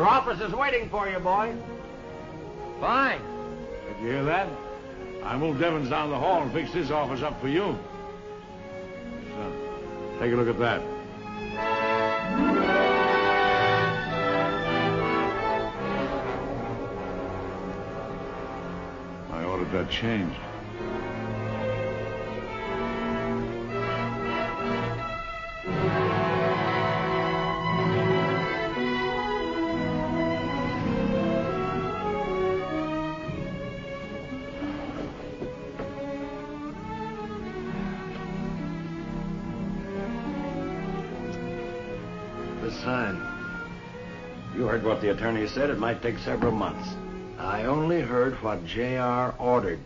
Your office is waiting for you, boy. Fine. Did you hear that? I moved Evans down the hall and fixed his office up for you. Son, take a look at that. I ordered that changed. Son, you heard what the attorney said. It might take several months. I only heard what J.R. ordered.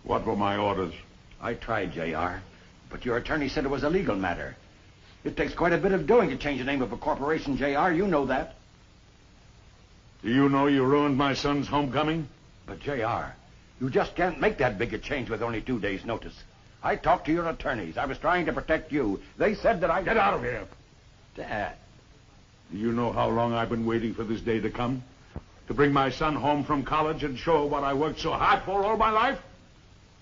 What were my orders? I tried, J.R., but your attorney said it was a legal matter. It takes quite a bit of doing to change the name of a corporation, J.R. You know that. Do you know you ruined my son's homecoming? But, J.R., you just can't make that big a change with only 2 days' notice. I talked to your attorneys. I was trying to protect you. They said that I... Get out of here. Dad. Do you know how long I've been waiting for this day to come? To bring my son home from college and show what I worked so hard for all my life?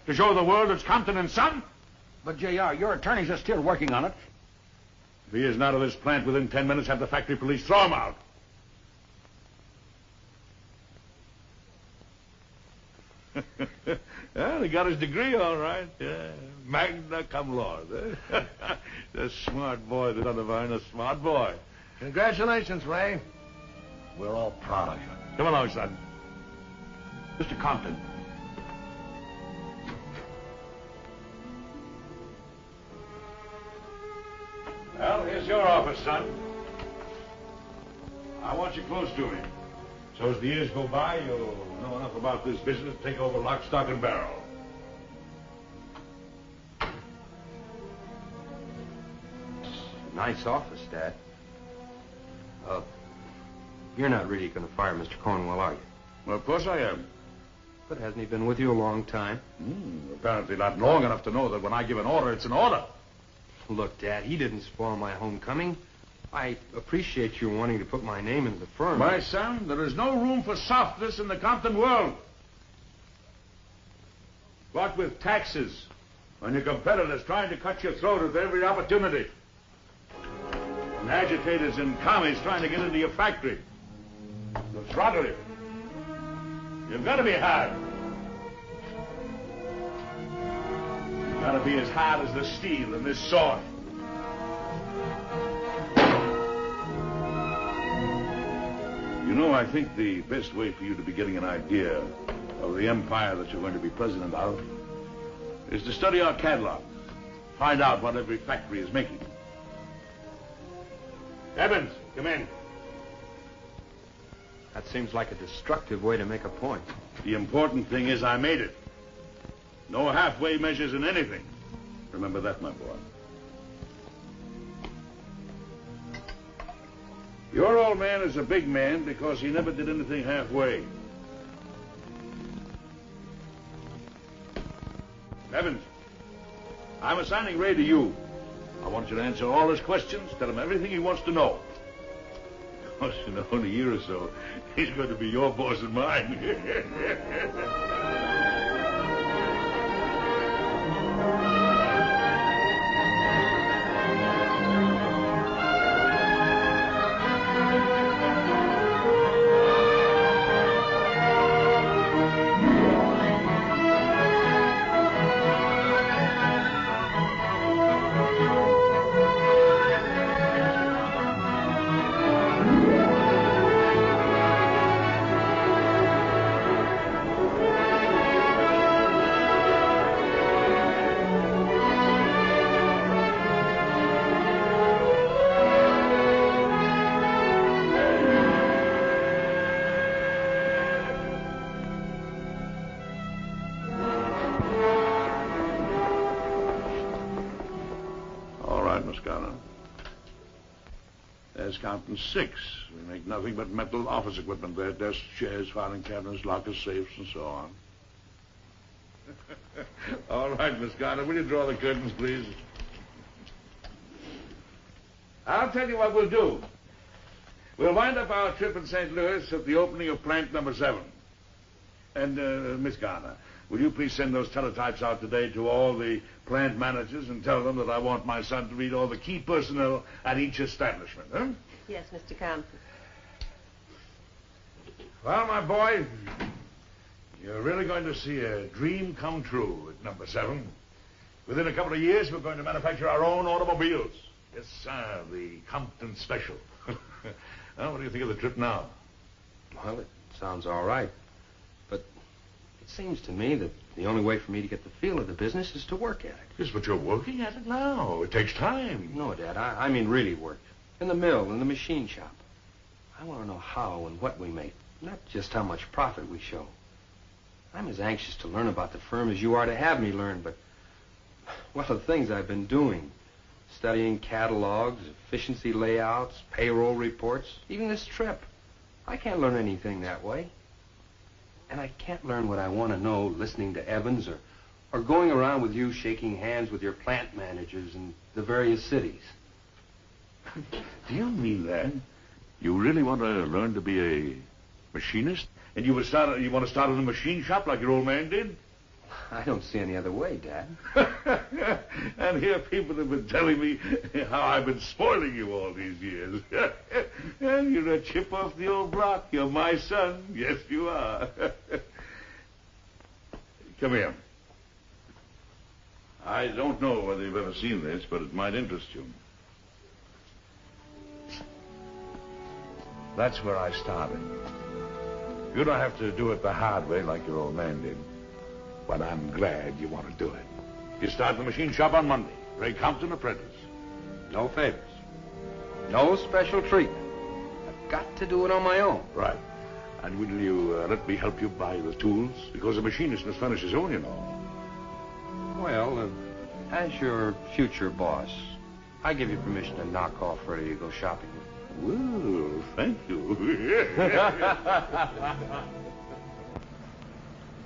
To show the world it's Compton and Son? But, J.R., your attorneys are still working on it. If he isn't out of this plant within 10 minutes, have the factory police throw him out. Well, he got his degree all right. Yeah. Magna cum laude. Eh? The smart boy, the son of mine, a smart boy. Congratulations, Ray. We're all proud of you. Come along, son. Mr. Compton. Well, here's your office, son. I want you close to me. So as the years go by, you'll know enough about this business to take over lock, stock, and barrel. Nice office, Dad. You're not really going to fire Mr. Cornwell, are you? Well, of course I am. But hasn't he been with you a long time? Apparently not long enough to know that when I give an order, it's an order. Look, Dad, he didn't spoil my homecoming. I appreciate you wanting to put my name in the firm. My son, there is no room for softness in the Compton world. What with taxes, when your competitors trying to cut your throat at every opportunity, and agitators and commies trying to get into your factory, they'll throttle you. You've got to be hard. You've got to be as hard as the steel in this sword. You know, I think the best way for you to be getting an idea of the empire that you're going to be president of is to study our catalog. Find out what every factory is making. Evans, come in. That seems like a destructive way to make a point. The important thing is I made it. No halfway measures in anything. Remember that, my boy. Your old man is a big man because he never did anything halfway. Evans, I'm assigning Ray to you. I want you to answer all his questions, tell him everything he wants to know. Because, you know, in a year or so, he's going to be your boss and mine. There's Compton 6. We make nothing but metal office equipment there. Desks, chairs, filing cabinets, lockers, safes, and so on. All right, Miss Garner, will you draw the curtains, please? I'll tell you what we'll do. We'll wind up our trip in St. Louis at the opening of plant number 7. And, Miss Garner, will you please send those teletypes out today to all the plant managers and tell them that I want my son to read all the key personnel at each establishment, huh? Yes, Mr. Compton. Well, my boy, you're really going to see a dream come true at number 7. Within a couple of years, we're going to manufacture our own automobiles. Yes, sir, the Compton Special. Well, what do you think of the trip now? Well, it sounds all right. But it seems to me that the only way for me to get the feel of the business is to work at it. Yes, but you're working at it now. It takes time. No, Dad, I mean really work. In the mill, in the machine shop. I want to know how and what we make, not just how much profit we show. I'm as anxious to learn about the firm as you are to have me learn, but, well, the things I've been doing, studying catalogs, efficiency layouts, payroll reports, even this trip, I can't learn anything that way. And I can't learn what I want to know listening to Evans or going around with you shaking hands with your plant managers in the various cities. Do you mean that? You really want to learn to be a machinist? And you want to start in a machine shop like your old man did? I don't see any other way, Dad. And here people have been telling me how I've been spoiling you all these years. And you're a chip off the old block. You're my son. Yes, you are. Come here. I don't know whether you've ever seen this, but it might interest you. That's where I started. You don't have to do it the hard way like your old man did. But I'm glad you want to do it. You start the machine shop on Monday. Ray Compton, apprentice. No favors. No special treatment. I've got to do it on my own. Right. And will you let me help you buy the tools? Because a machinist must furnish his own, you know. Well, as your future boss, I give you permission to knock off ready to go shopping. Well, thank you.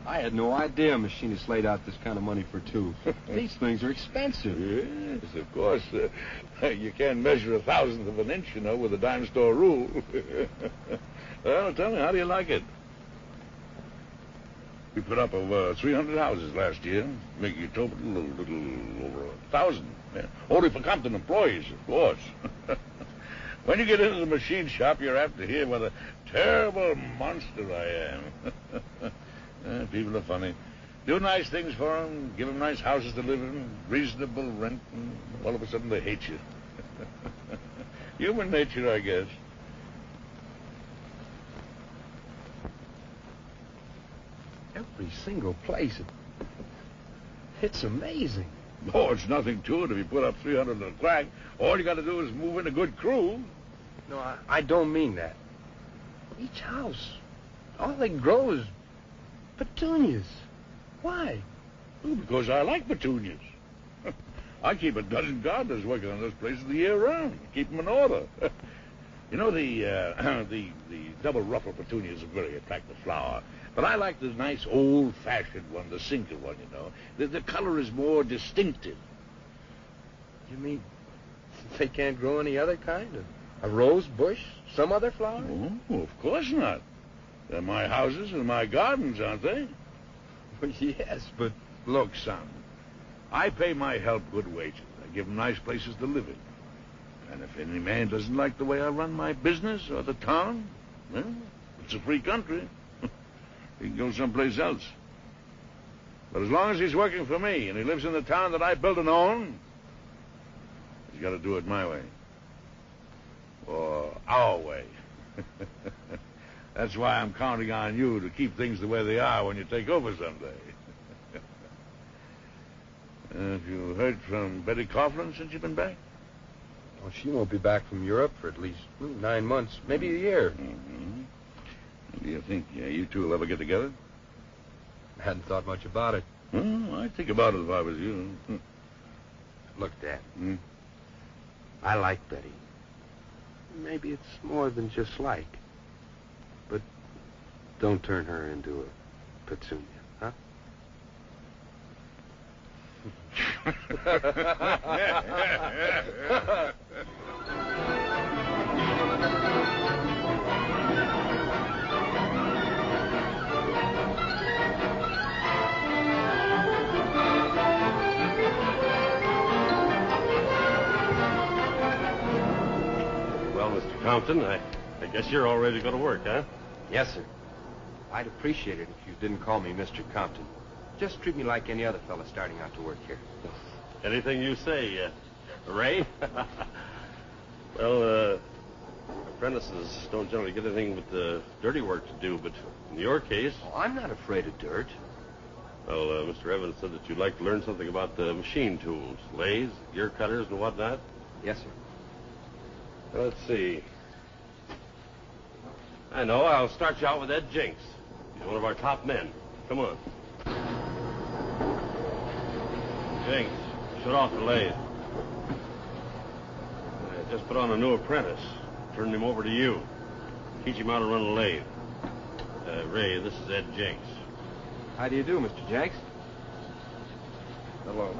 I had no idea machinists laid out this kind of money for two. These things are expensive. Yes, of course. You can't measure 1,000th of an inch, you know, with a dime store rule. Well, tell me, how do you like it? We put up over 300 houses last year, making a total over 1,000. Yeah. Only for Compton employees, of course. When you get into the machine shop, you're apt to hear what a terrible monster I am. People are funny. Do nice things for them, give them nice houses to live in, reasonable rent, and all of a sudden they hate you. Human nature, I guess. Every single place. It's amazing. Oh, it's nothing to it if you put up 300 in a crack. All you got to do is move in a good crew. No, I don't mean that. Each house, all they grow is petunias. Why? Well, because I like petunias. I keep a dozen gardeners working on those places the year round. Keep them in order. You know, the double ruffle petunia is a very attractive flower. But I like the nice old-fashioned one, the single one, you know. The color is more distinctive. You mean they can't grow any other kind? A rose bush? Some other flower? Oh, of course not. They're my houses and my gardens, aren't they? Well, yes, but... Look, son, I pay my help good wages. I give them nice places to live in. And if any man doesn't like the way I run my business or the town, well, it's a free country. He can go someplace else. But as long as he's working for me and he lives in the town that I built and own, he's got to do it my way. Or our way. That's why I'm counting on you to keep things the way they are when you take over someday. Have you heard from Betty Coughlin since you've been back? Well, she won't be back from Europe for at least 9 months, maybe a year. Mm-hmm. Do you think you two will ever get together? I hadn't thought much about it. Oh, I'd think about it if I was you. Look, Dad, Hmm? I like Betty. Maybe it's more than just like. But don't turn her into a petunia, huh? Compton. I guess you're all ready to go to work, huh? Yes, sir. I'd appreciate it if you didn't call me Mr. Compton. Just treat me like any other fella starting out to work here. Anything you say, Ray. Well, apprentices don't generally get anything but dirty work to do, but in your case... Oh, I'm not afraid of dirt. Well, Mr. Evans said that you'd like to learn something about the machine tools, lathes, gear cutters, and whatnot. Yes, sir. Well, let's see. I know. I'll start you out with Ed Jinks. He's one of our top men. Come on. Jinks, shut off the lathe. I just put on a new apprentice. Turned him over to you. Teach him how to run a lathe. Ray, this is Ed Jinks. How do you do, Mr. Jenks? Hello.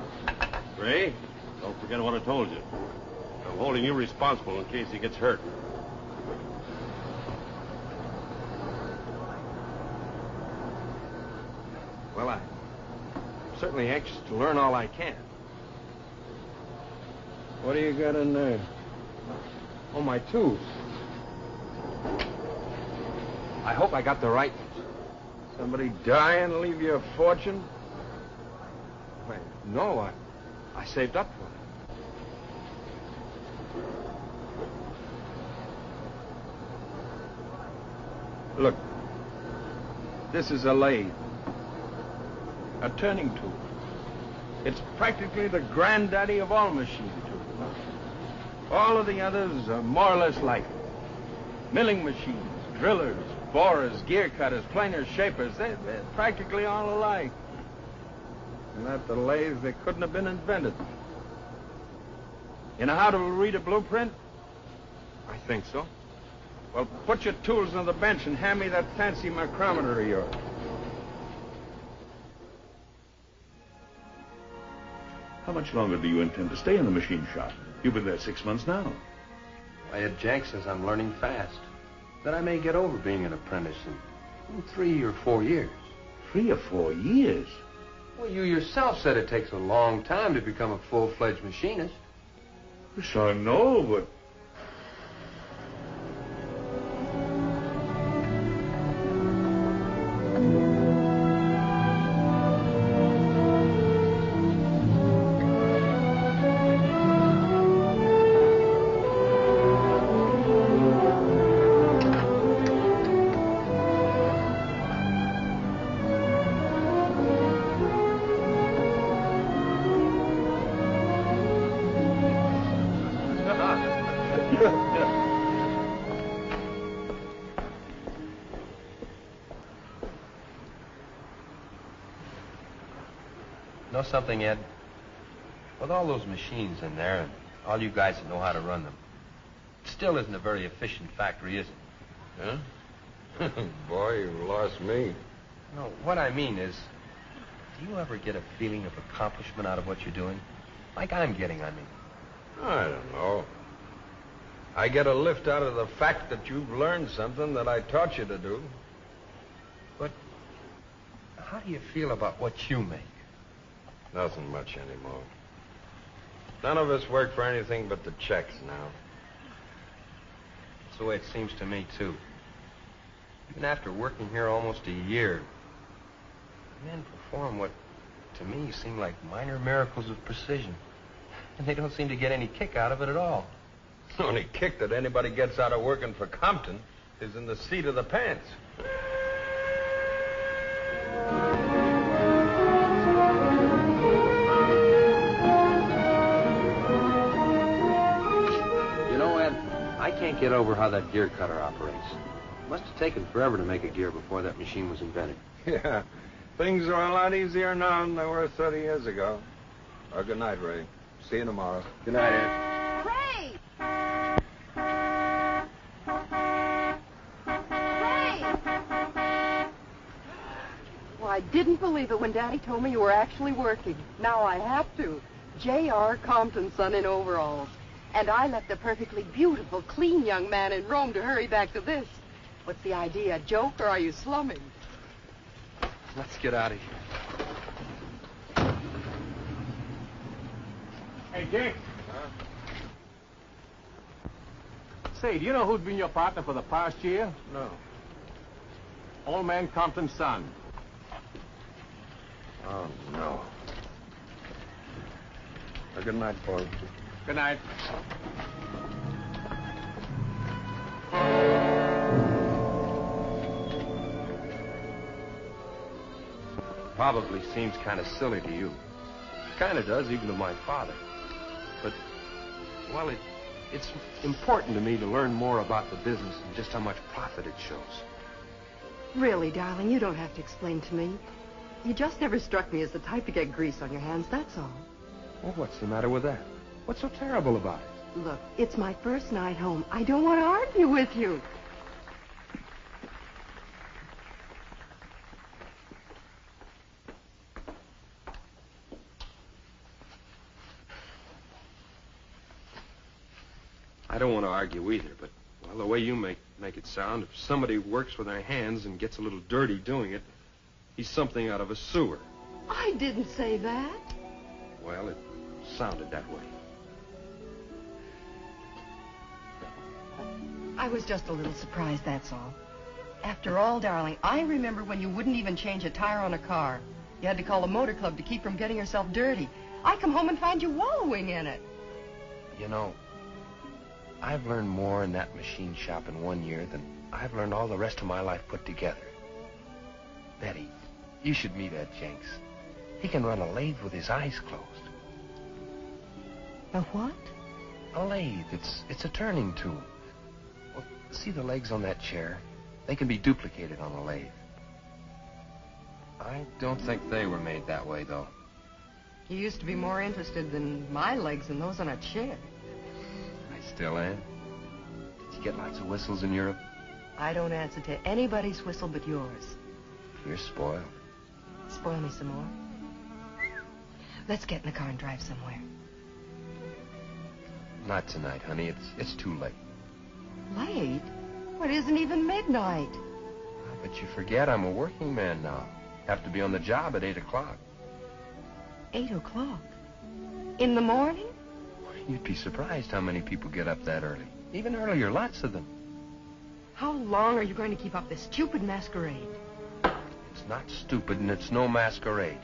Ray, don't forget what I told you. I'm holding you responsible in case he gets hurt. Well, I'm certainly anxious to learn all I can. What do you got in there? Oh, my tools. I hope I got the right ones. Somebody die and leave you a fortune? Wait, no, I saved up for it. Look, this is a lathe. A turning tool. It's practically the granddaddy of all machine tools. All of the others are more or less like it. Milling machines, drillers, borers, gear cutters, planers, shapers, they're practically all alike. And at the lathe, they couldn't have been invented. You know how to read a blueprint? I think so. Well, put your tools on the bench and hand me that fancy micrometer of yours. How much longer do you intend to stay in the machine shop? You've been there 6 months now. Ed Jenks says I'm learning fast. That I may get over being an apprentice in 3 or 4 years. 3 or 4 years? Well, you yourself said it takes a long time to become a full-fledged machinist. Yes, I know, but... Know something, Ed? With all those machines in there and all you guys that know how to run them, it still isn't a very efficient factory, is it? Huh? Boy, you lost me. No, what I mean is, do you ever get a feeling of accomplishment out of what you're doing? Like I'm getting, I mean. I don't know. I get a lift out of the fact that you've learned something that I taught you to do. But how do you feel about what you make? Nothing much anymore. None of us work for anything but the checks now. That's the way it seems to me, too. Even after working here almost a year, men perform what, to me, seem like minor miracles of precision. And they don't seem to get any kick out of it at all. The only kick that anybody gets out of working for Compton is in the seat of the pants. I can't get over how that gear cutter operates. It must have taken forever to make a gear before that machine was invented. Yeah, things are a lot easier now than they were 30 years ago. Well, good night, Ray. See you tomorrow. Good night, Ed. Ray! Ray! Well, I didn't believe it when Daddy told me you were actually working. Now I have to. J.R. Compton's son in overalls. And I left a perfectly beautiful, clean young man in Rome to hurry back to this. What's the idea, a joke, or are you slumming? Let's get out of here. Hey, Dick. Say, do you know who's been your partner for the past year? No. Old man Compton's son. Oh, no. Well, good night, boy. Good night. Probably seems kind of silly to you. It kind of does, even to my father. But, well, it's important to me to learn more about the business and just how much profit it shows. Really, darling, you don't have to explain to me. You just never struck me as the type to get grease on your hands, that's all. Well, what's the matter with that? What's so terrible about it? Look, it's my first night home. I don't want to argue with you. I don't want to argue either, but, well, the way you make it sound, if somebody works with their hands and gets a little dirty doing it, he's something out of a sewer. I didn't say that. Well, it sounded that way. I was just a little surprised, that's all. After all, darling, I remember when you wouldn't even change a tire on a car. You had to call a motor club to keep from getting yourself dirty. I come home and find you wallowing in it. You know, I've learned more in that machine shop in 1 year than I've learned all the rest of my life put together. Betty, you should meet Ed Jenks. He can run a lathe with his eyes closed. A what? A lathe. It's a turning tool. Well, see the legs on that chair? They can be duplicated on a lathe. I don't think they were made that way, though. You used to be more interested in my legs than those on a chair. I still am. Did you get lots of whistles in Europe? I don't answer to anybody's whistle but yours. You're spoiled. Spoil me some more. Let's get in the car and drive somewhere. Not tonight, honey. It's too late. Late? Well, it isn't even midnight. But you forget I'm a working man now. Have to be on the job at 8 o'clock. 8 o'clock? In the morning? You'd be surprised how many people get up that early. Even earlier, lots of them. How long are you going to keep up this stupid masquerade? It's not stupid and it's no masquerade.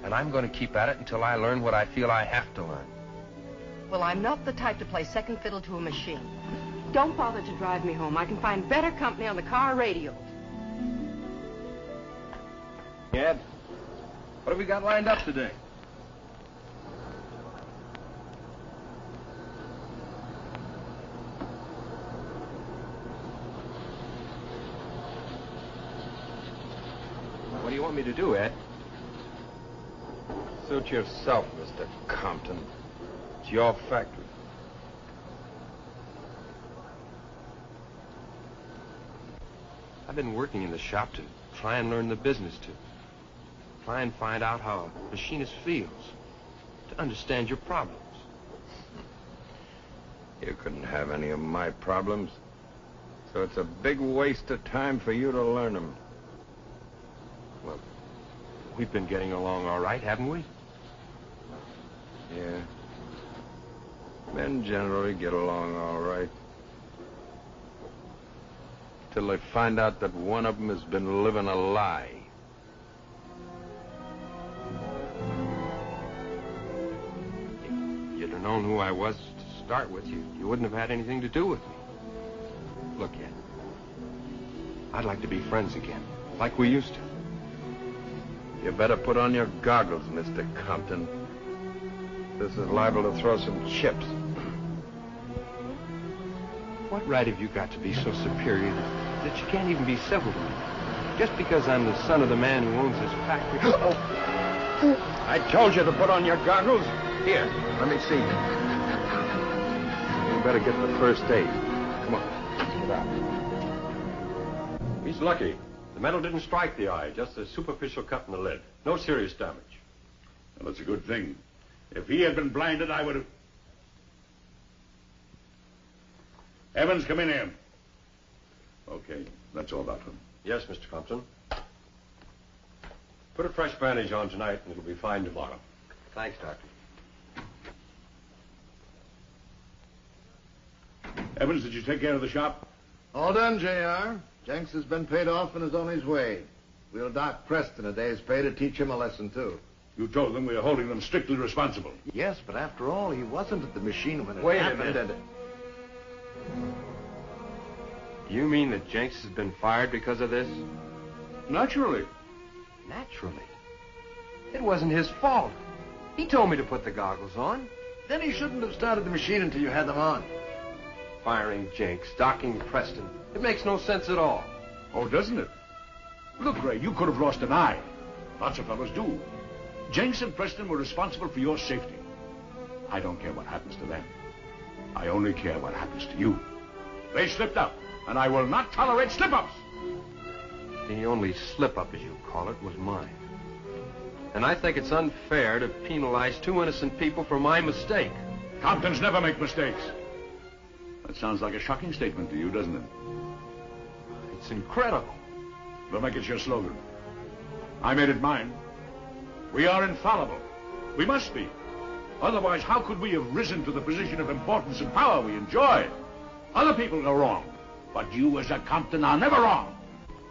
And I'm going to keep at it until I learn what I feel I have to learn. Well, I'm not the type to play second fiddle to a machine. Don't bother to drive me home. I can find better company on the car radio. Ed, what have we got lined up today? What do you want me to do, Ed? Suit yourself, Mr. Compton. It's your factory. I've been working in the shop to try and learn the business, to try and find out how a machinist feels, to understand your problems. You couldn't have any of my problems, so it's a big waste of time for you to learn them. Well, we've been getting along all right, haven't we? Yeah. Men generally get along all right. Till they find out that one of them has been living a lie. If you'd have known who I was to start with, you wouldn't have had anything to do with me. Look, Ed, I'd like to be friends again, like we used to. You better put on your goggles, Mr. Compton. This is liable to throw some chips. What right have you got to be so superior that you can't even be civil to me? Just because I'm the son of the man who owns this factory. I told you to put on your goggles. Here, let me see. You better get the first aid. Come on, get out. He's lucky. The metal didn't strike the eye, just a superficial cut in the lid. No serious damage. Well, that's a good thing. If he had been blinded, I would have... Evans, come in here. Okay, that's all about him. Yes, Mr. Compton. Put a fresh bandage on tonight, and it'll be fine tomorrow. Thanks, Doctor. Evans, did you take care of the shop? All done, J.R. Jenks has been paid off and is on his way. We'll dock Preston a day's pay to teach him a lesson, too. You told them we are holding them strictly responsible. Yes, but after all, he wasn't at the machine when it Wait a happened. minute. You mean that Jenks has been fired because of this? Naturally. Naturally. It wasn't his fault. He told me to put the goggles on. Then he shouldn't have started the machine until you had them on. Firing Jenks, docking Preston. It makes no sense at all. Oh, doesn't it? Look, Ray, you could have lost an eye. Lots of fellows do. Jenks and Preston were responsible for your safety. I don't care what happens to them. I only care what happens to you. They slipped up, and I will not tolerate slip-ups. The only slip-up, as you call it, was mine. And I think it's unfair to penalize two innocent people for my mistake. Comptons never make mistakes. That sounds like a shocking statement to you, doesn't it? It's incredible. We'll make it your slogan. I made it mine. We are infallible. We must be. Otherwise, how could we have risen to the position of importance and power we enjoy? Other people go wrong, but you as a Compton are never wrong.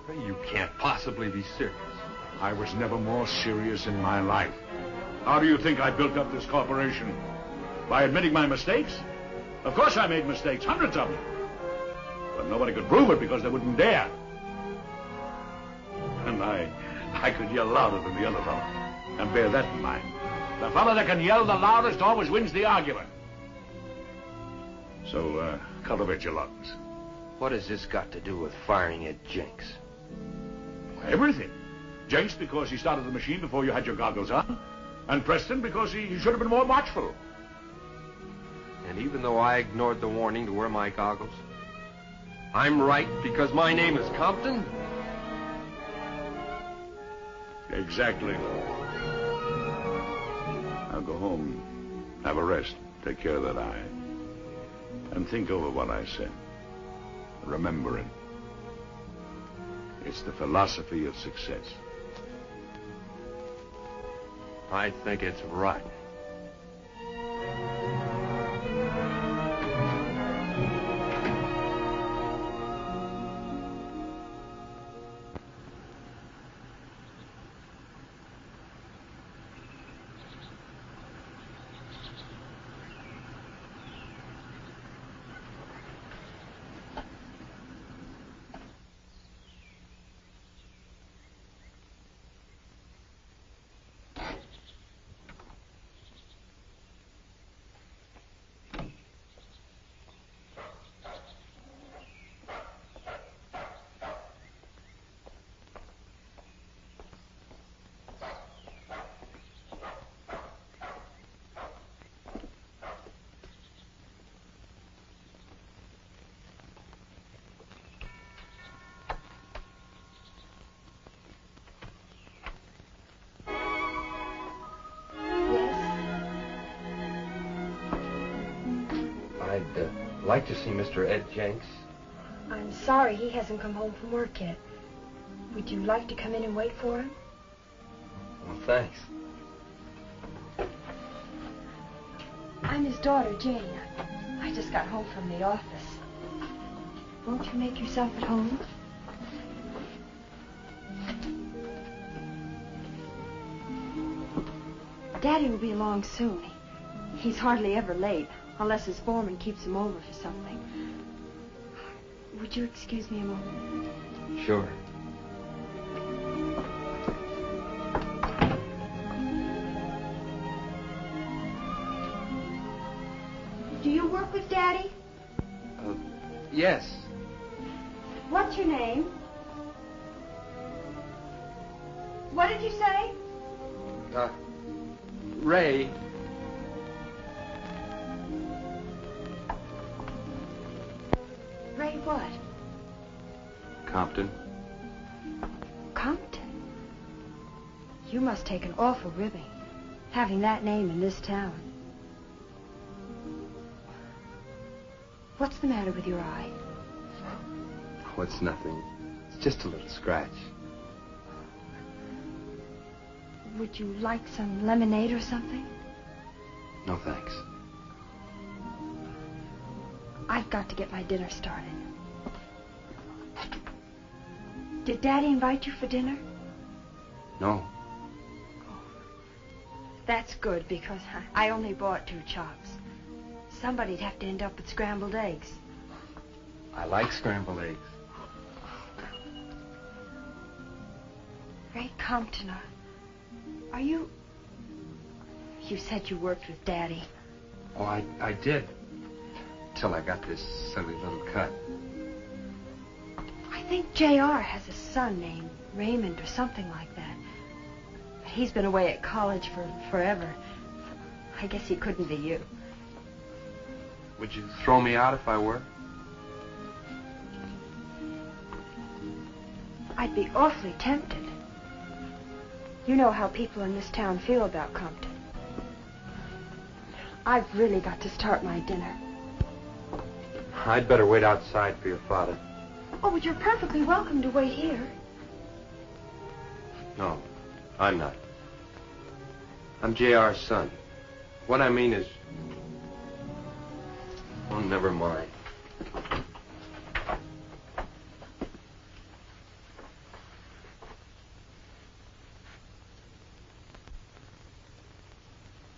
You can't possibly be serious. I was never more serious in my life. How do you think I built up this corporation? By admitting my mistakes? Of course I made mistakes, hundreds of them. But nobody could prove it because they wouldn't dare. And I could yell louder than the other fellow. And bear that in mind. The fellow that can yell the loudest always wins the argument. So, cultivate your lungs. What has this got to do with firing at Jenks? Everything. Jenks because he started the machine before you had your goggles on. And Preston because he should have been more watchful. And even though I ignored the warning to wear my goggles, I'm right because my name is Compton? Exactly. Now go home, have a rest, take care of that eye, and think over what I said. Remember it. It's the philosophy of success. I think it's rotten. I'd like to see Mr. Ed Jenks. I'm sorry he hasn't come home from work yet. Would you like to come in and wait for him? Well, thanks. I'm his daughter, Jane. I just got home from the office. Won't you make yourself at home? Daddy will be along soon. He's hardly ever late, unless his foreman keeps him over for something. Would you excuse me a moment? Sure. Do you work with Daddy? Yes. What's your name? What did you say? Ray. Ray what? Compton. Compton? You must take an awful ribbing, having that name in this town. What's the matter with your eye? Oh, it's nothing. It's just a little scratch. Would you like some lemonade or something? No, thanks. I've got to get my dinner started. Did Daddy invite you for dinner? No. That's good, because I only bought 2 chops. Somebody'd have to end up with scrambled eggs. I like scrambled eggs. Ray Compton, are you... You said you worked with Daddy. Oh, I did. Till I got this silly little cut. I think J.R. has a son named Raymond or something like that. But he's been away at college for forever. I guess he couldn't be you. Would you throw me out if I were? I'd be awfully tempted. You know how people in this town feel about Compton. I've really got to start my dinner. I'd better wait outside for your father. Oh, but you're perfectly welcome to wait here. No, I'm not. I'm J.R.'s son. What I mean is... Oh, never mind.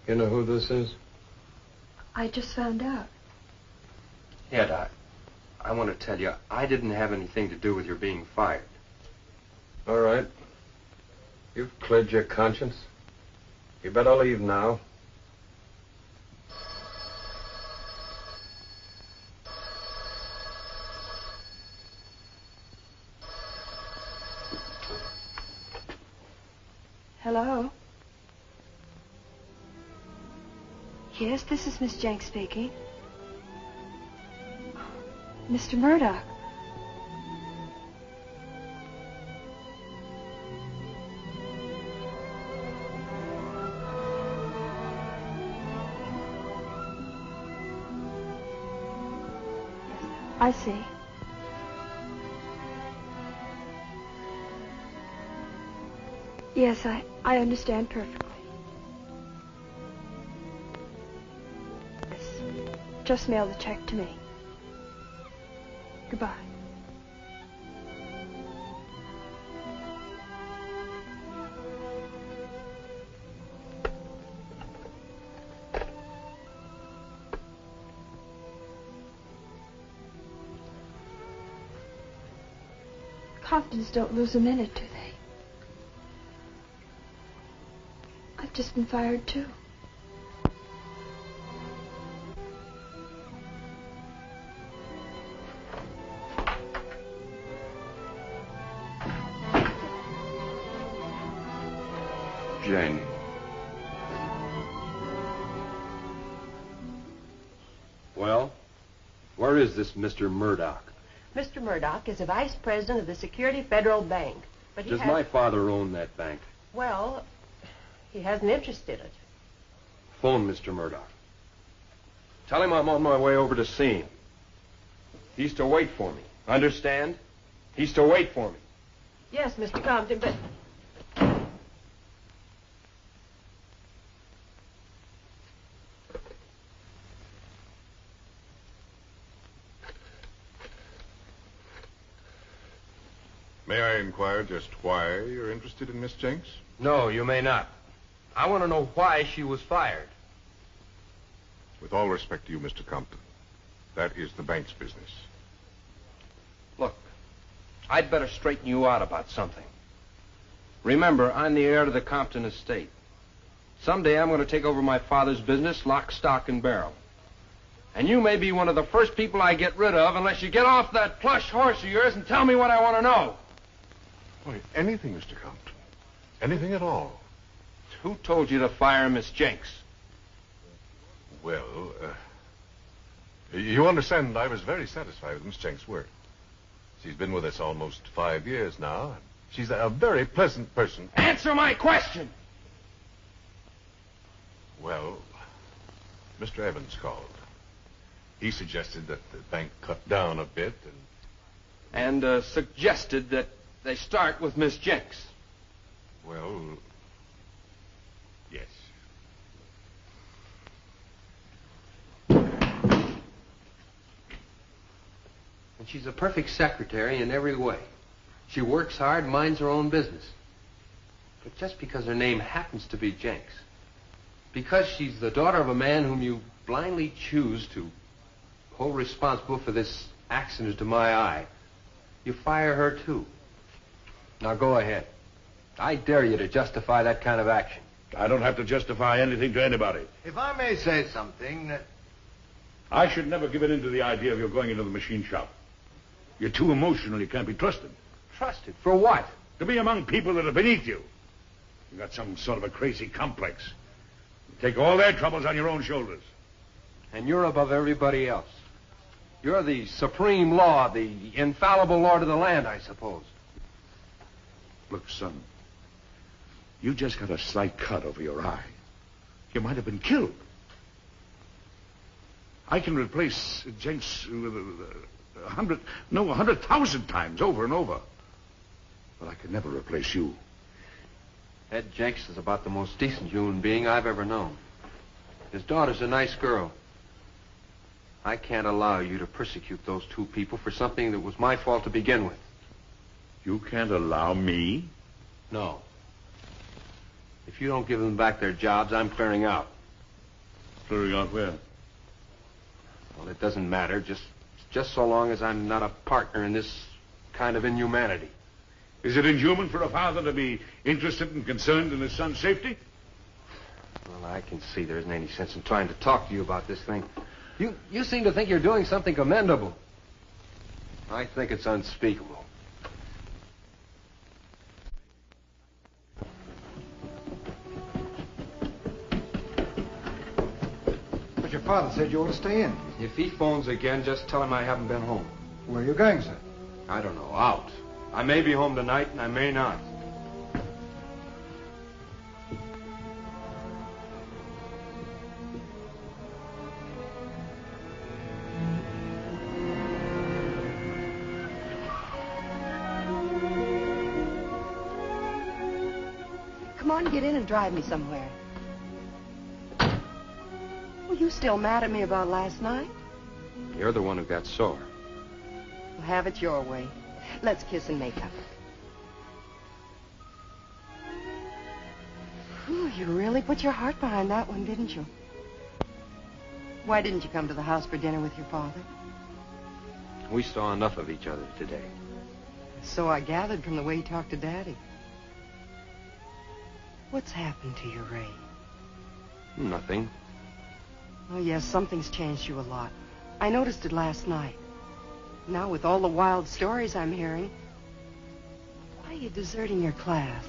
You know who this is? I just found out. Yeah, Doc. I want to tell you, I didn't have anything to do with your being fired. All right. You've cleared your conscience. You better leave now. Hello? Yes, this is Miss Jenks speaking. Mr. Murdoch. I see. Yes, I understand perfectly. Yes. Just mail the check to me. Goodbye. Comptons don't lose a minute, do they? I've just been fired, too. Jane. Well, where is this Mr. Murdoch? Mr. Murdoch is a vice president of the Security Federal Bank. But he Does has... my father own that bank? Well, he has an interest in it. Phone Mr. Murdoch. Tell him I'm on my way over to see him. He's to wait for me. Understand? He's to wait for me. Yes, Mr. Compton, but... May I inquire just why you're interested in Miss Jenks? No, you may not. I want to know why she was fired. With all respect to you, Mr. Compton, that is the bank's business. Look, I'd better straighten you out about something. Remember, I'm the heir to the Compton estate. Someday I'm going to take over my father's business, lock, stock, and barrel. And you may be one of the first people I get rid of unless you get off that plush horse of yours and tell me what I want to know. Why, anything, Mr. Compton. Anything at all. Who told you to fire Miss Jenks? Well, you understand, I was very satisfied with Miss Jenks' work. She's been with us almost 5 years now. And she's a very pleasant person. Answer my question! Well, Mr. Evans called. He suggested that the bank cut down a bit And suggested that they start with Miss Jenks. well, yes. And she's a perfect secretary in every way. She works hard, minds her own business. But just because her name happens to be Jenks, because she's the daughter of a man whom you blindly choose to hold responsible for this accident to my eye, you fire her too. Now go ahead. I dare you to justify that kind of action. I don't have to justify anything to anybody. If I may say something, I should never give in to the idea of your going into the machine shop. You're too emotional. You can't be trusted. Trusted? For what? To be among people that are beneath you. You got some sort of a crazy complex. You take all their troubles on your own shoulders. And you're above everybody else. You're the supreme law, the infallible lord of the land, I suppose. Look, son, you just got a slight cut over your eye. You might have been killed. I can replace Jenks with 100,000 times over and over. But I could never replace you. Ed Jenks is about the most decent human being I've ever known. His daughter's a nice girl. I can't allow you to persecute those two people for something that was my fault to begin with. You can't allow me? No. If you don't give them back their jobs, I'm clearing out. Clearing out where? Well, it doesn't matter, just so long as I'm not a partner in this kind of inhumanity. Is it inhuman for a father to be interested and concerned in his son's safety? Well, I can see there isn't any sense in trying to talk to you about this thing. You seem to think you're doing something commendable. I think it's unspeakable. But your father said you ought to stay in. If he phones again, just tell him I haven't been home. Where are you going, sir? I don't know, out. I may be home tonight, and I may not. Come on, get in and drive me somewhere. Well, you still mad at me about last night? You're the one who got sore. Well, have it your way. Let's kiss and make up. Whew, you really put your heart behind that one, didn't you? Why didn't you come to the house for dinner with your father? We saw enough of each other today. So I gathered from the way he talked to Daddy. What's happened to you, Ray? Nothing. Oh, yes, something's changed you a lot. I noticed it last night. Now, with all the wild stories I'm hearing, why are you deserting your class?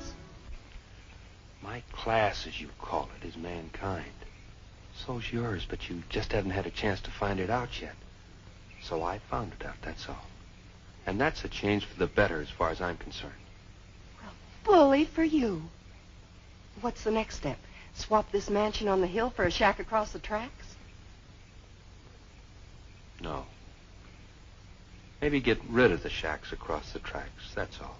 My class, as you call it, is mankind. So's yours, but you just haven't had a chance to find it out yet. So I found it out, that's all. And that's a change for the better as far as I'm concerned. Well, bully for you. What's the next step? Swap this mansion on the hill for a shack across the tracks? No. Maybe get rid of the shacks across the tracks, that's all.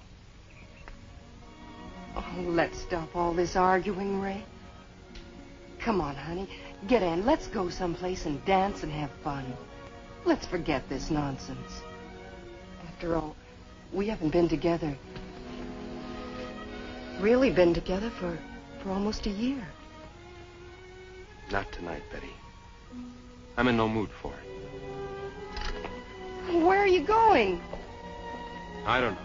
Oh, let's stop all this arguing, Ray. Come on, honey. Get in. Let's go someplace and dance and have fun. Let's forget this nonsense. After all, we haven't been together. Really been together for almost a year. Not tonight, Betty. I'm in no mood for it. Where are you going? I don't know.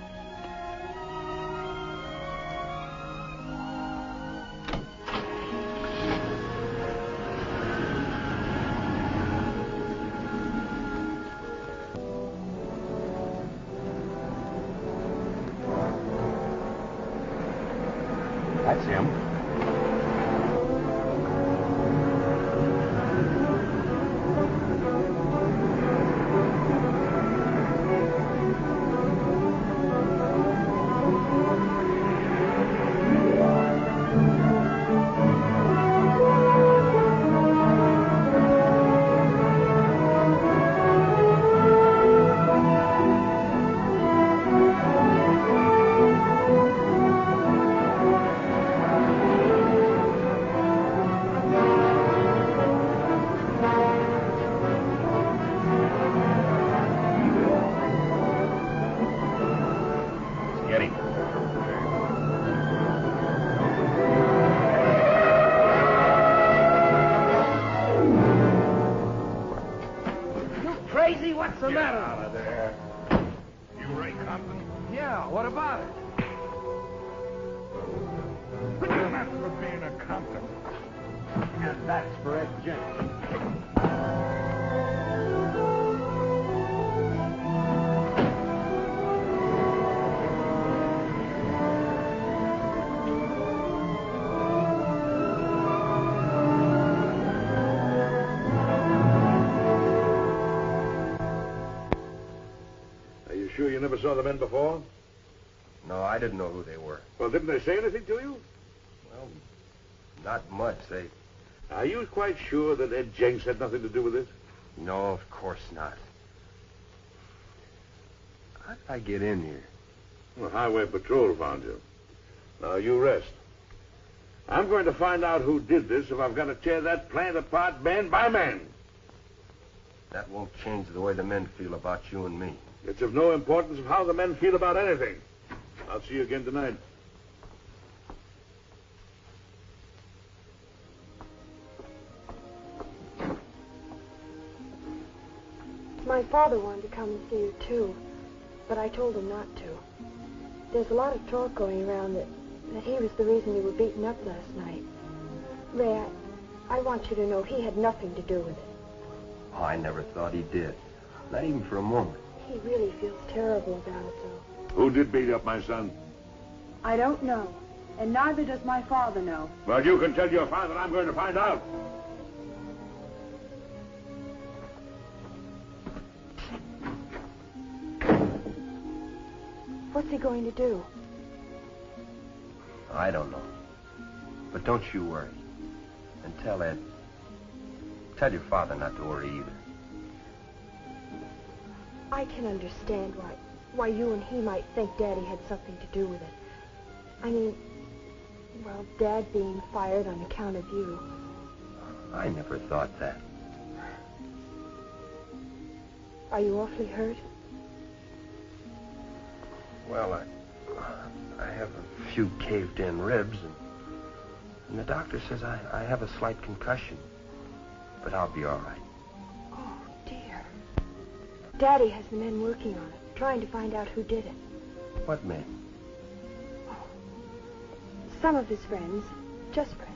That's him. the matter? Get out of there. You Ray Compton? Yeah, what about it? That's for being a Compton. And that's for Ed Jenks. Are you sure you never saw the men before? No, I didn't know who they were. Well, didn't they say anything to you? Well, not much. Are you quite sure that Ed Jenks had nothing to do with it? No, of course not. How did I get in here? Well, Highway Patrol found you. Now, you rest. I'm going to find out who did this if I've got to tear that plant apart man by man. That won't change the way the men feel about you and me. It's of no importance of how the men feel about anything. I'll see you again tonight. My father wanted to come and see you, too, but I told him not to. There's a lot of talk going around that he was the reason you were beaten up last night. Ray, I want you to know he had nothing to do with it. Oh, I never thought he did. Not even for a moment. He really feels terrible about it, though. Who did beat up my son? I don't know, and neither does my father know. Well, you can tell your father I'm going to find out. What's he going to do? I don't know. But don't you worry. And tell Ed. Tell your father not to worry either. I can understand why you and he might think Daddy had something to do with it. I mean, well, Dad being fired on account of you. I never thought that. Are you awfully hurt? Well, I have a few caved-in ribs, and the doctor says I have a slight concussion. But I'll be all right. Oh, dear. Daddy has the men working on it, trying to find out who did it. What men? Oh, some of his friends, just friends.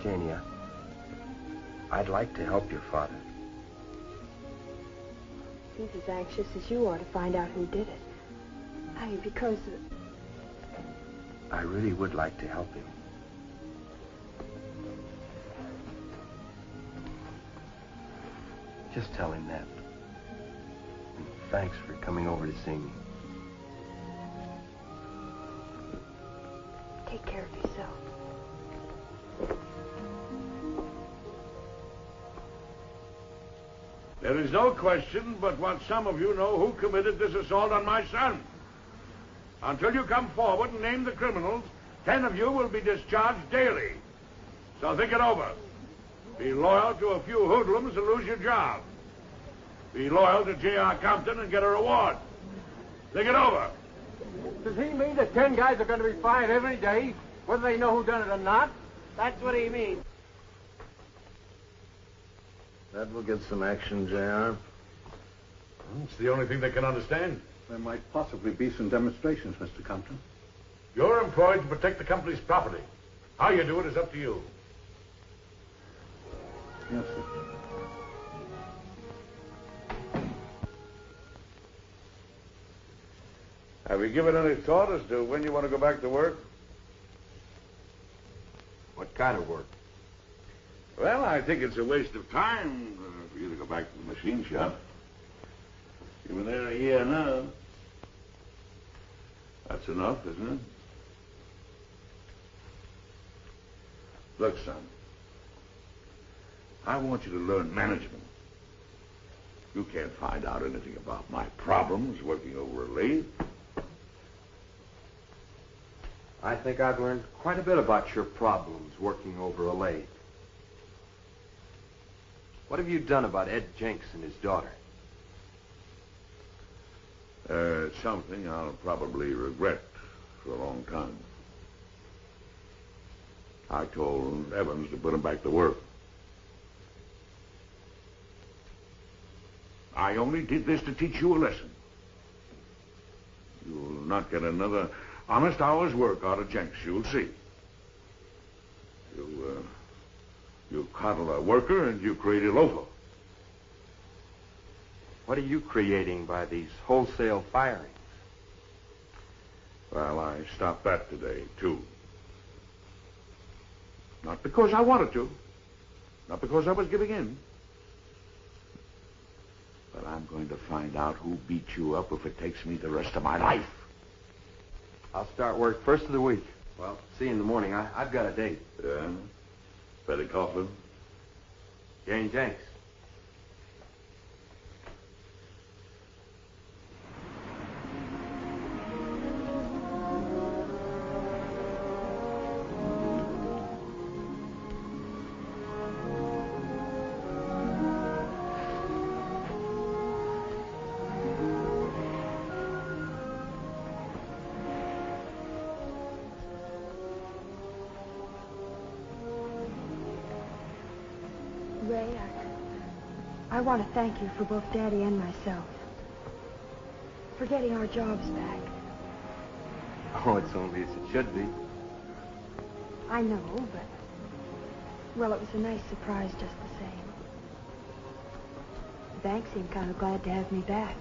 Jania, I'd like to help your father. He's as anxious as you are to find out who did it. I mean, because... I really would like to help him. Just tell him that. And thanks for coming over to see me. Take care of yourself. There is no question but what some of you know who committed this assault on my son. Until you come forward and name the criminals, 10 of you will be discharged daily. So think it over. Be loyal to a few hoodlums and lose your job. Be loyal to J.R. Compton and get a reward. Think it over. Does he mean that 10 guys are going to be fired every day, whether they know who done it or not? That's what he means. That will get some action, J.R. It's the only thing they can understand. There might possibly be some demonstrations, Mr. Compton. You're employed to protect the company's property. How you do it is up to you. Yes, sir. Have you given any thought as to when you want to go back to work? What kind of work? Well, I think it's a waste of time for you to go back to the machine shop. You've been there a year now. That's enough, isn't it? Look, son. I want you to learn management. You can't find out anything about my problems working over a lathe. I think I've learned quite a bit about your problems working over a lathe. What have you done about Ed Jenks and his daughter? It's something I'll probably regret for a long time. I told Evans to put him back to work. I only did this to teach you a lesson. You'll not get another honest hour's work out of Jenks, you'll see. You coddle a worker and you create a loafer. What are you creating by these wholesale firings? Well, I stopped that today, too. Not because I wanted to. Not because I was giving in. But I'm going to find out who beat you up if it takes me the rest of my life. I'll start work first of the week. Well, see you in the morning. I've got a date. Yeah? Betty Coughlin? Jane Jenks. Ray, I want to thank you for both Daddy and myself. For getting our jobs back. Oh, it's only as it should be. I know, but... Well, it was a nice surprise just the same. The bank seemed kind of glad to have me back.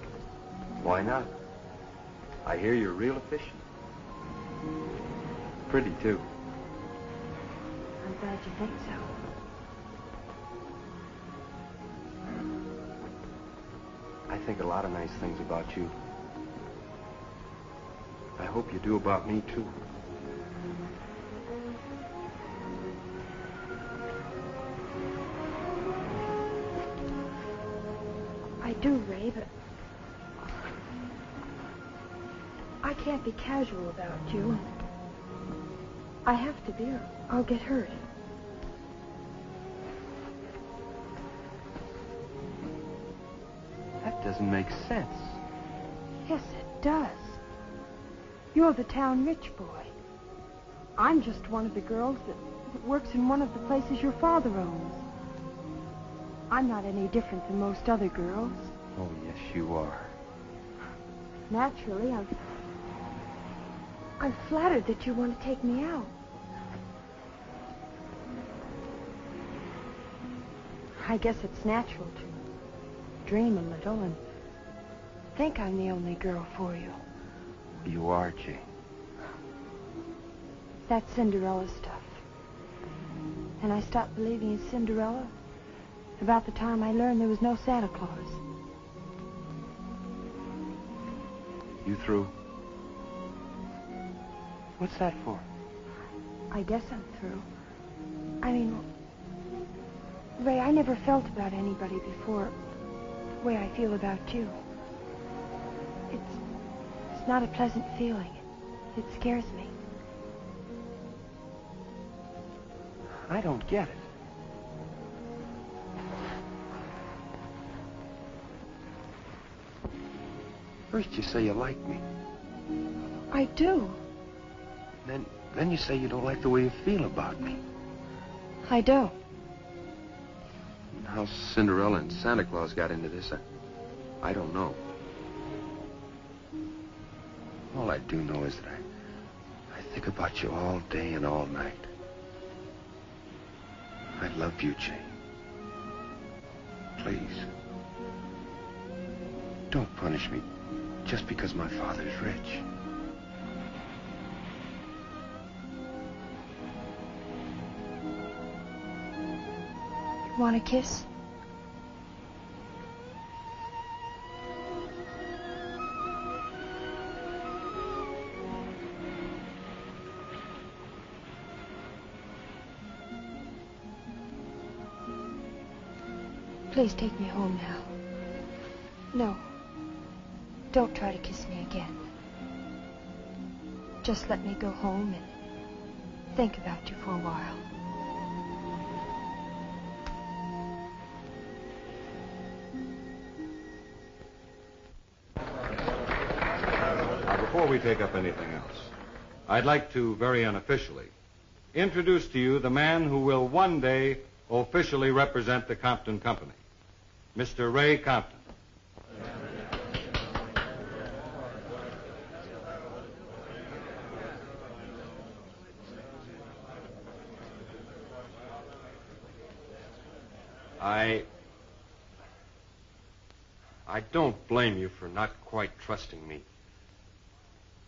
Why not? I hear you're real efficient. Pretty, too. I'm glad you think so. I think a lot of nice things about you. I hope you do about me, too. I do, Ray, but... I can't be casual about you. I have to be, or I'll get hurt. That doesn't make sense. Yes, it does. You're the town rich boy. I'm just one of the girls that works in one of the places your father owns. I'm not any different than most other girls. Oh, yes, you are. Naturally, I'm flattered that you want to take me out. I guess it's natural to dream a little and think I'm the only girl for you. You are, Jane. That's Cinderella stuff. And I stopped believing in Cinderella about the time I learned there was no Santa Claus. You through? What's that for? I guess I'm through. I mean, Ray, I never felt about anybody before the way I feel about you. It's not a pleasant feeling. It scares me. I don't get it. First you say you like me. I do. Then you say you don't like the way you feel about me. I don't. How Cinderella and Santa Claus got into this, I don't know. All I do know is that I think about you all day and all night. I love you, Jane. Please. Don't punish me just because my father's rich. Want a kiss? Please take me home now. No. Don't try to kiss me again. Just let me go home and think about you for a while. Before we take up anything else, I'd like to, very unofficially, introduce to you the man who will one day officially represent the Compton Company, Mr. Ray Compton. I don't blame you for not quite trusting me.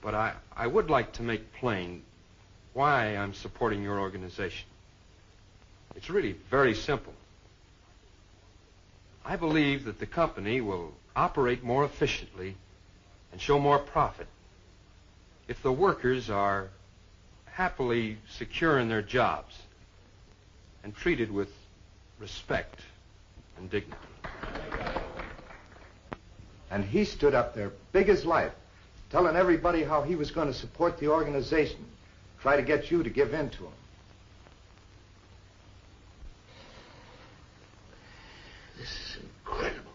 But I would like to make plain why I'm supporting your organization. It's really very simple. I believe that the company will operate more efficiently and show more profit if the workers are happily secure in their jobs and treated with respect and dignity. And he stood up there, big as life, telling everybody how he was going to support the organization, try to get you to give in to him. This is incredible.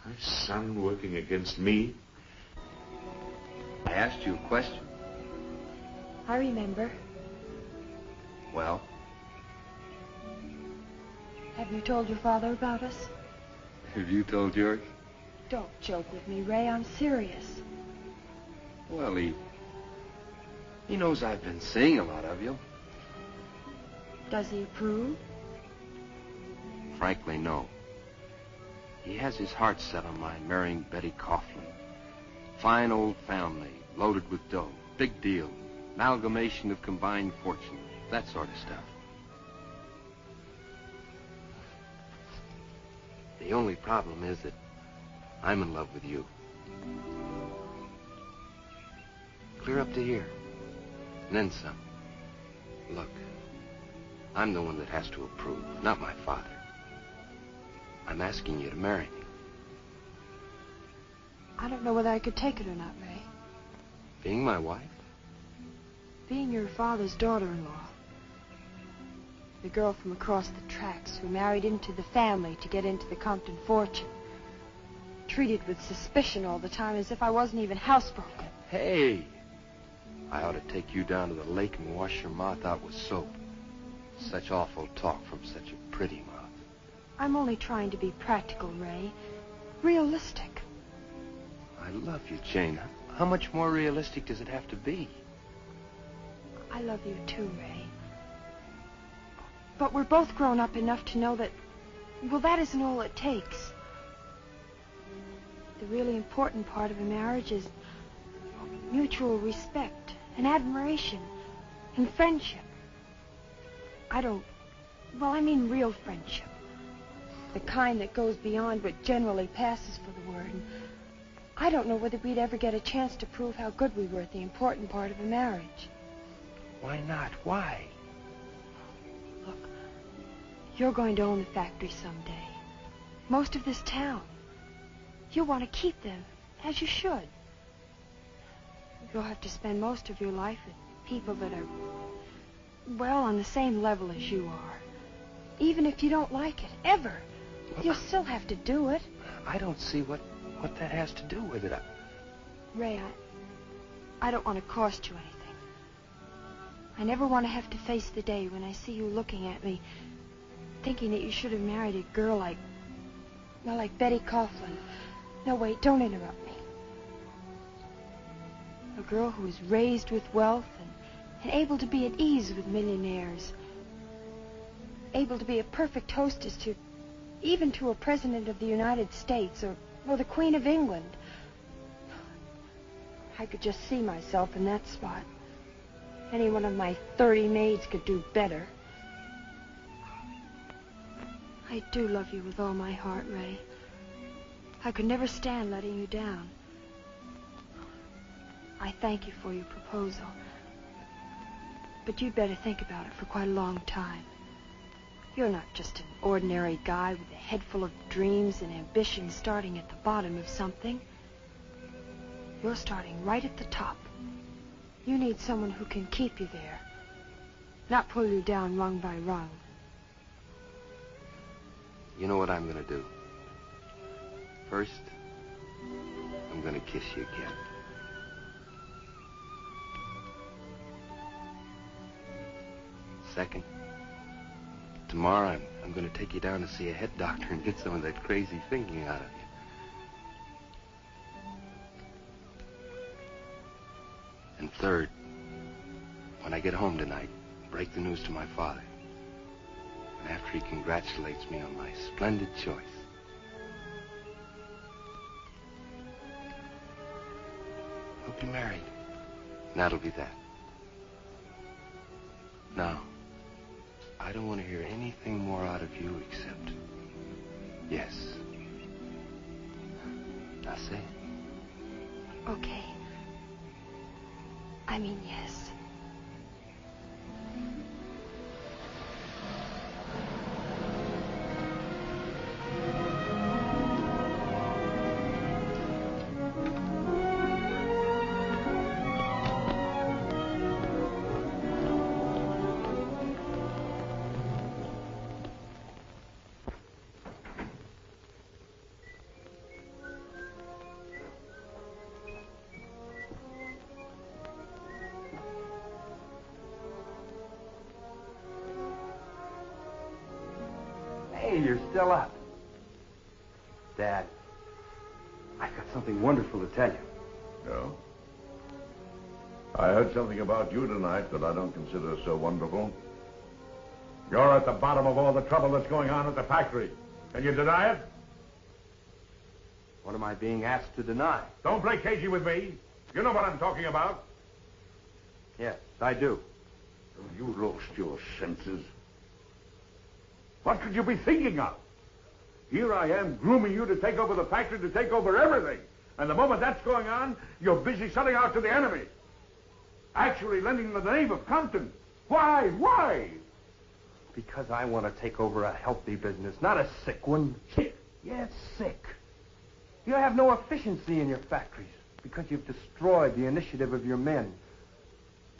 My son working against me? I asked you a question. I remember. Well? Have you told your father about us? Have you told George? Don't joke with me, Ray. I'm serious. Well, he knows I've been seeing a lot of you. Does he approve? Frankly, no. He has his heart set on my marrying Betty Coughlin. Fine old family, loaded with dough. Big deal. Amalgamation of combined fortune. That sort of stuff. The only problem is that I'm in love with you. Clear up to here. And then some. Look, I'm the one that has to approve, not my father. I'm asking you to marry me. I don't know whether I could take it or not, Ray. Being my wife? Being your father's daughter-in-law. The girl from across the tracks who married into the family to get into the Compton fortune. Treated with suspicion all the time as if I wasn't even housebroken. Hey! I ought to take you down to the lake and wash your mouth out with soap. Such awful talk from such a pretty mouth. I'm only trying to be practical, Ray. Realistic. I love you, Jane. How much more realistic does it have to be? I love you too, Ray. But we're both grown up enough to know that, well, that isn't all it takes. The really important part of a marriage is mutual respect and admiration and friendship. I mean real friendship. The kind that goes beyond what generally passes for the word. And I don't know whether we'd ever get a chance to prove how good we were at the important part of a marriage. Why not? Why? Look, you're going to own the factory someday. Most of this town. You'll want to keep them, as you should. You'll have to spend most of your life with people that are, well, on the same level as you are. Even if you don't like it, ever. You'll still have to do it. I don't see what that has to do with it. Ray, I don't want to cost you anything. I never want to have to face the day when I see you looking at me, thinking that you should have married a girl like Betty Coughlin. No, wait, don't interrupt me. A girl who was raised with wealth and able to be at ease with millionaires. Able to be a perfect hostess even to a president of the United States or the Queen of England. I could just see myself in that spot. Any one of my 30 maids could do better. I do love you with all my heart, Ray. I could never stand letting you down. I thank you for your proposal. But you'd better think about it for quite a long time. You're not just an ordinary guy with a head full of dreams and ambitions starting at the bottom of something. You're starting right at the top. You need someone who can keep you there, not pull you down rung by rung. You know what I'm going to do? First, I'm going to kiss you again. Second, tomorrow I'm going to take you down to see a head doctor and get some of that crazy thinking out of you. And third, when I get home tonight, break the news to my father. after he congratulates me on my splendid choice. We'll be married. And that'll be that. Now, I don't want to hear anything more out of you except yes. Now say it. Okay. I mean yes. Hey, you're still up. Dad, I've got something wonderful to tell you. No? I heard something about you tonight that I don't consider so wonderful. You're at the bottom of all the trouble that's going on at the factory. Can you deny it? What am I being asked to deny? Don't play cagey with me. You know what I'm talking about. Yes, I do. You lost your senses. What could you be thinking of? Here I am grooming you to take over the factory, to take over everything. And the moment that's going on, you're busy selling out to the enemy. Actually lending the name of Compton. Why? Why? Because I want to take over a healthy business, not a sick one. Sick? Yes, sick. You have no efficiency in your factories because you've destroyed the initiative of your men.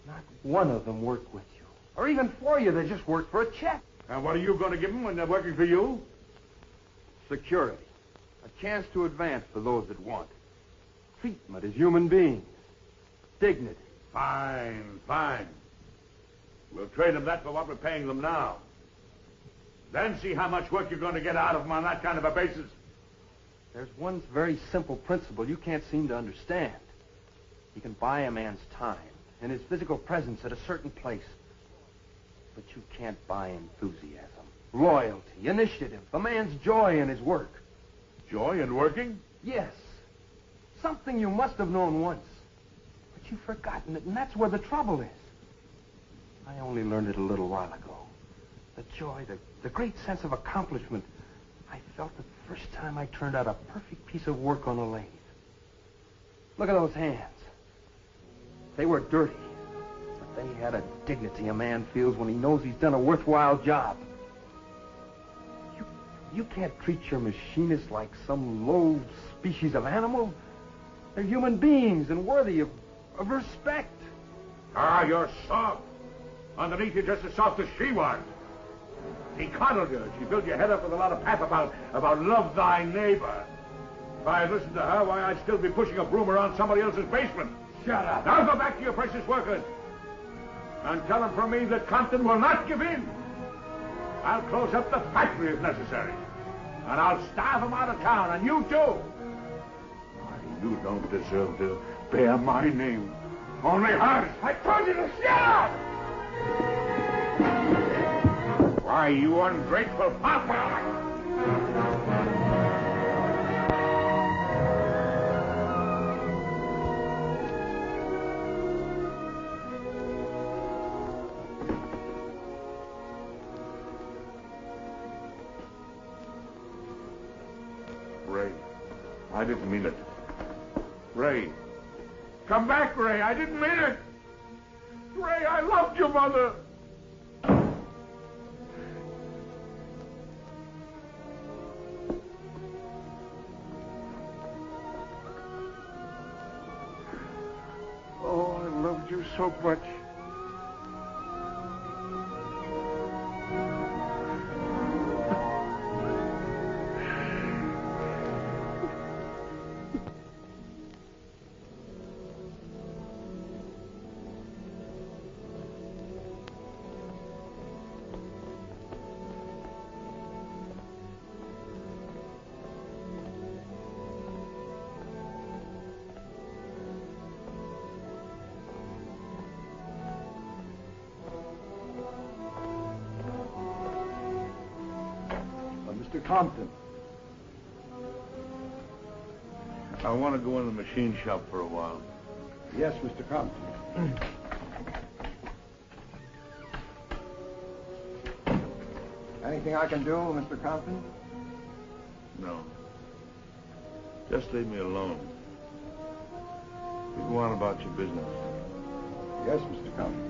Not one of them work with you. Or even for you, they just work for a check. And what are you going to give them when they're working for you? Security. A chance to advance for those that want it. Treatment as human beings. Dignity. Fine, fine. We'll trade them that for what we're paying them now. Then see how much work you're going to get out of them on that kind of a basis. There's one very simple principle you can't seem to understand. You can buy a man's time and his physical presence at a certain place. But you can't buy enthusiasm, loyalty, initiative, a man's joy in his work. Joy in working? Yes. Something you must have known once. But you've forgotten it, and that's where the trouble is. I only learned it a little while ago. The joy, the great sense of accomplishment I felt the first time I turned out a perfect piece of work on a lathe. Look at those hands. They were dirty. They had a dignity a man feels when he knows he's done a worthwhile job. You can't treat your machinists like some low species of animal. They're human beings and worthy of respect. Ah, you're soft. Underneath, you're just as soft as she was. She coddled you. She filled your head up with a lot of pap about love thy neighbor. If I had listened to her, why, I'd still be pushing a broom around somebody else's basement. Shut up. Now go back to your precious workers. And tell them from me that Compton will not give in. I'll close up the factory if necessary. And I'll starve them out of town, and you too. Why, you don't deserve to bear my name. Only hers. I told you to shut up! Why, you ungrateful papa! Ray, I didn't mean it. Ray, come back, Ray. I didn't mean it. Ray, I loved your mother. Oh, I loved you so much. Mr. Compton. I want to go in the machine shop for a while. Yes, Mr. Compton. Anything I can do, Mr. Compton? No. Just leave me alone. You go on about your business. Yes, Mr. Compton.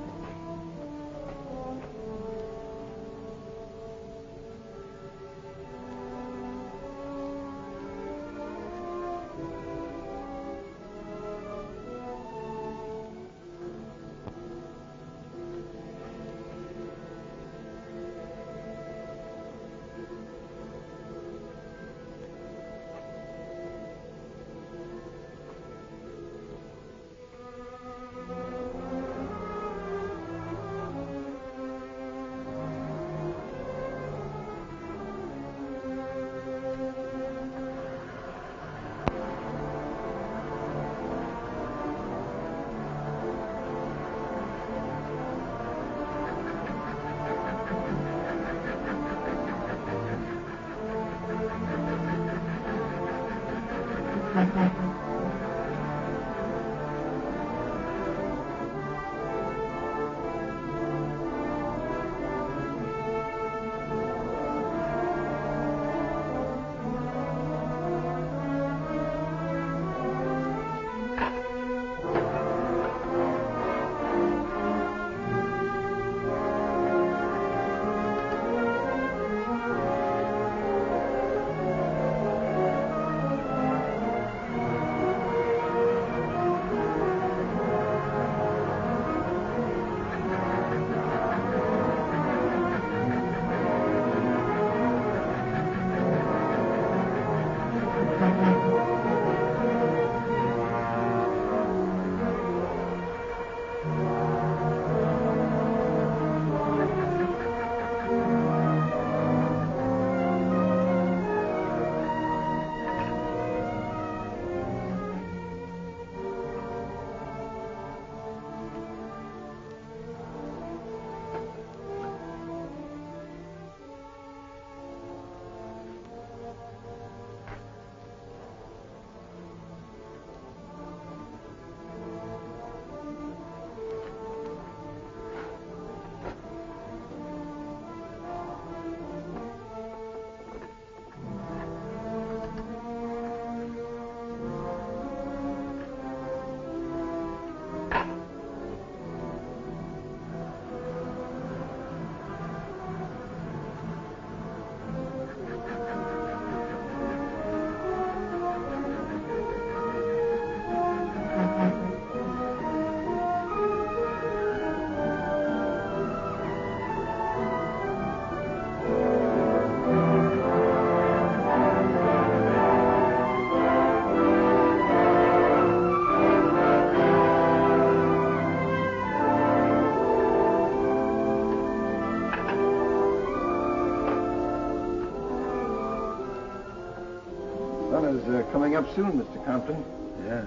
Coming up soon, Mr. Compton. Yeah.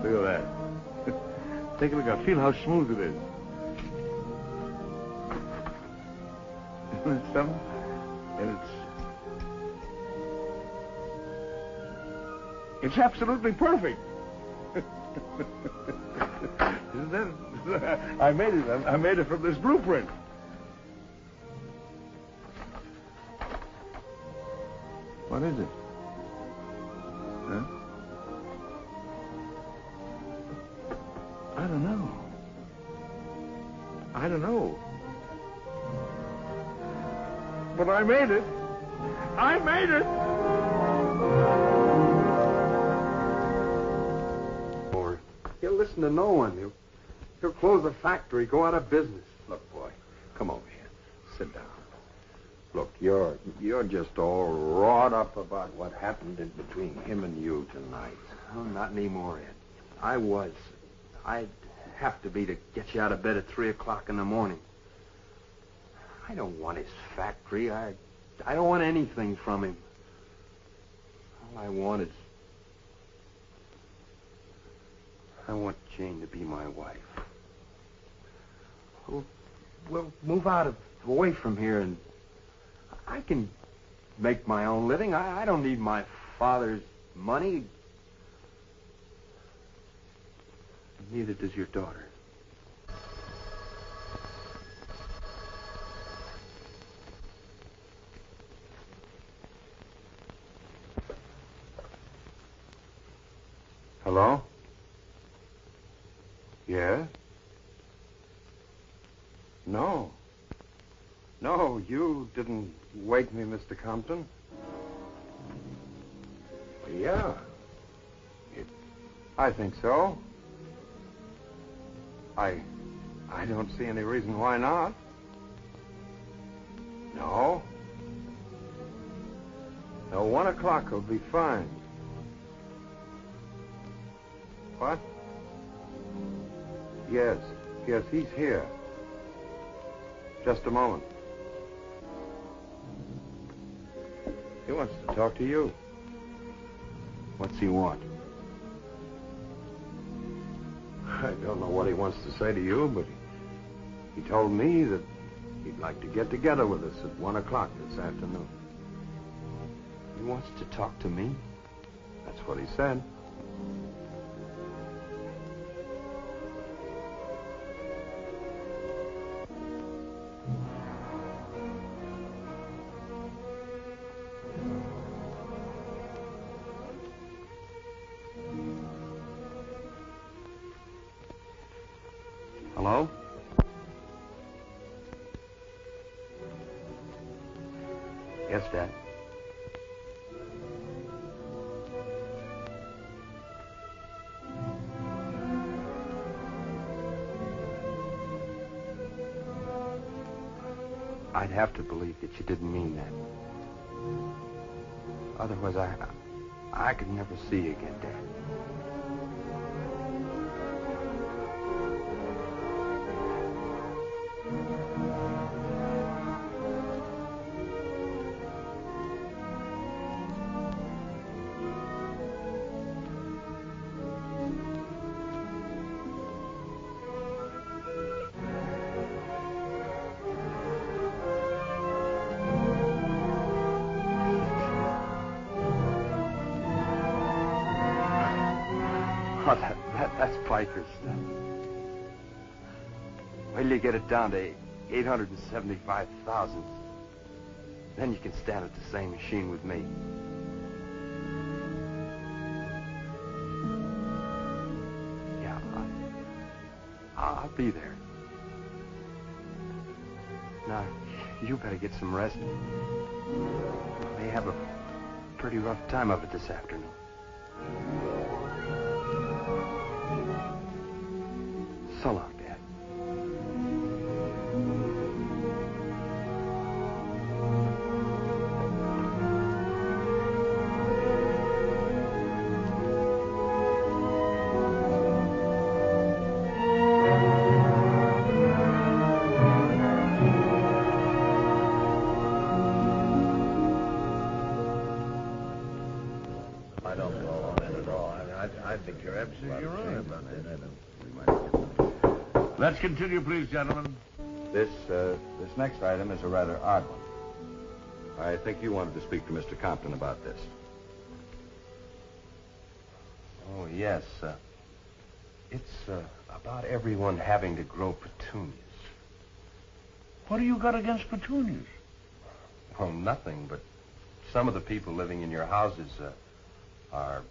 Look at that. Take a look. I feel how smooth it is. Isn't it something? And it's absolutely perfect. Isn't that? I made it. I made it from this blueprint. What is it? Huh? I don't know. I don't know. But I made it. I made it! He'll listen to no one. He'll close the factory, go out of business. Look, boy, come over here. Sit down. Look, you're just all wrought up about what happened in between him and you tonight. Oh, not anymore, Ed. I was. I'd have to be to get you out of bed at 3 o'clock in the morning. I don't want his factory. I don't want anything from him. All I want is... I want Jane to be my wife. We'll move away from here and I can make my own living. I don't need my father's money. Neither does your daughter. Hello? Yes? No. No, you didn't wake me, Mr. Compton. Yeah. I think so. I don't see any reason why not. No. No, 1 o'clock will be fine. What? Yes, he's here. Just a moment. He wants to talk to you. What's he want? I don't know what he wants to say to you, but he told me that he'd like to get together with us at 1 o'clock this afternoon. He wants to talk to me? That's what he said. Hello? Yes, Dad. I'd have to believe that you didn't mean that. Otherwise, I could never see you again, Dad. Oh, that's Piper's stuff. Wait till you get it down to 875,000. Then you can stand at the same machine with me. Yeah, I'll be there. Now, you better get some rest. You may have a pretty rough time of it this afternoon. So long, Dad. I don't go on it at all. I think you're absolutely right about that. Let's continue, please, gentlemen. This next item is a rather odd one. I think you wanted to speak to Mr. Compton about this. Oh, yes. It's about everyone having to grow petunias. What do you got against petunias? Well, nothing, but some of the people living in your houses are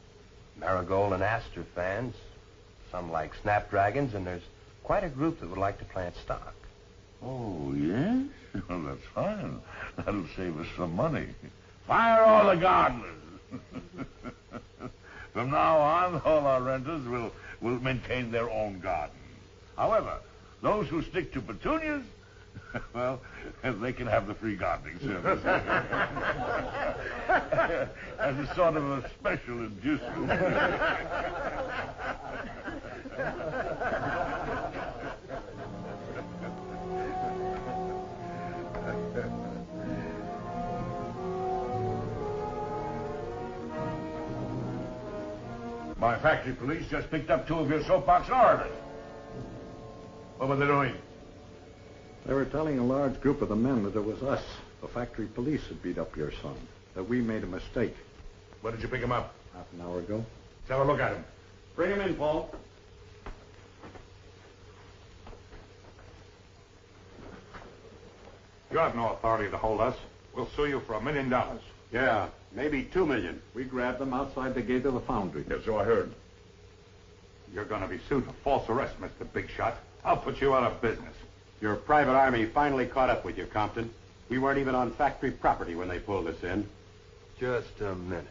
marigold and aster fans. Some like snapdragons, and there's quite a group that would like to plant stock. Oh, yes? Well, that's fine. That'll save us some money. Fire all the gardeners. From now on, all our renters will maintain their own gardens. However, those who stick to petunias, well, they can have the free gardening service. As a sort of a special inducement. My factory police just picked up 2 of your soapbox orators. What were they doing? They were telling a large group of the men that it was us, the factory police, that beat up your son, that we made a mistake. When did you pick him up? Half an hour ago. Let's have a look at him. Bring him in, Paul. You have no authority to hold us. We'll sue you for $1 million. Yeah, maybe $2 million. We grabbed them outside the gate of the foundry. Yes, so I heard. You're going to be sued for false arrest, Mr. Big Shot. I'll put you out of business. Your private army finally caught up with you, Compton. We weren't even on factory property when they pulled us in. Just a minute.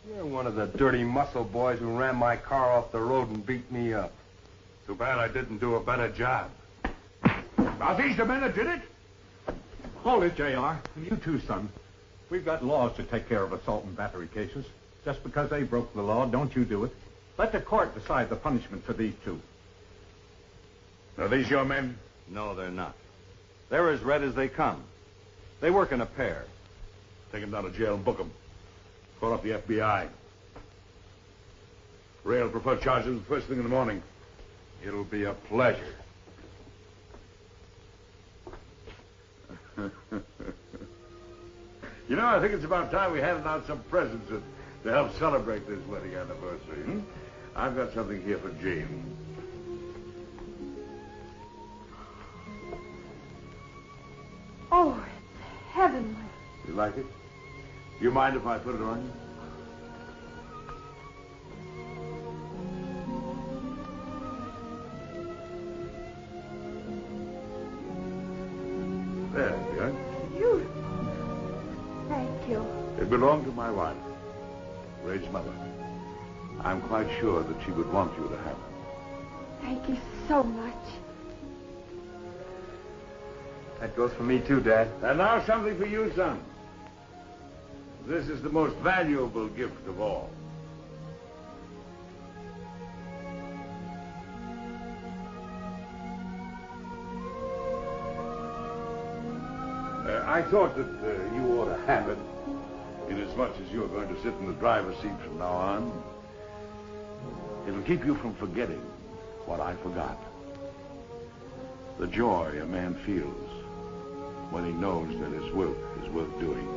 You're one of the dirty muscle boys who ran my car off the road and beat me up. Too bad I didn't do a better job. Are these the men that did it? Hold it, J.R. And you too, son. We've got laws to take care of assault and battery cases. Just because they broke the law, don't you do it. Let the court decide the punishment for these two. Are these your men? No, they're not. They're as red as they come. They work in a pair. Take them down to jail and book them. Call up the FBI. Ray will prefer charges first thing in the morning. It'll be a pleasure. You know, I think it's about time we handed out some presents to help celebrate this wedding anniversary. Hmm? I've got something here for Jane. Oh, it's heavenly. You like it? Do you mind if I put it on you? There, dear. Beautiful. Thank you. It belonged to my wife, Ray's mother. I'm quite sure that she would want you to have it. Thank you so much. That goes for me too, Dad. And now something for you, son. This is the most valuable gift of all. I thought that you ought to have it, inasmuch as you're going to sit in the driver's seat from now on. It'll keep you from forgetting what I forgot. The joy a man feels when he knows that his work is worth doing.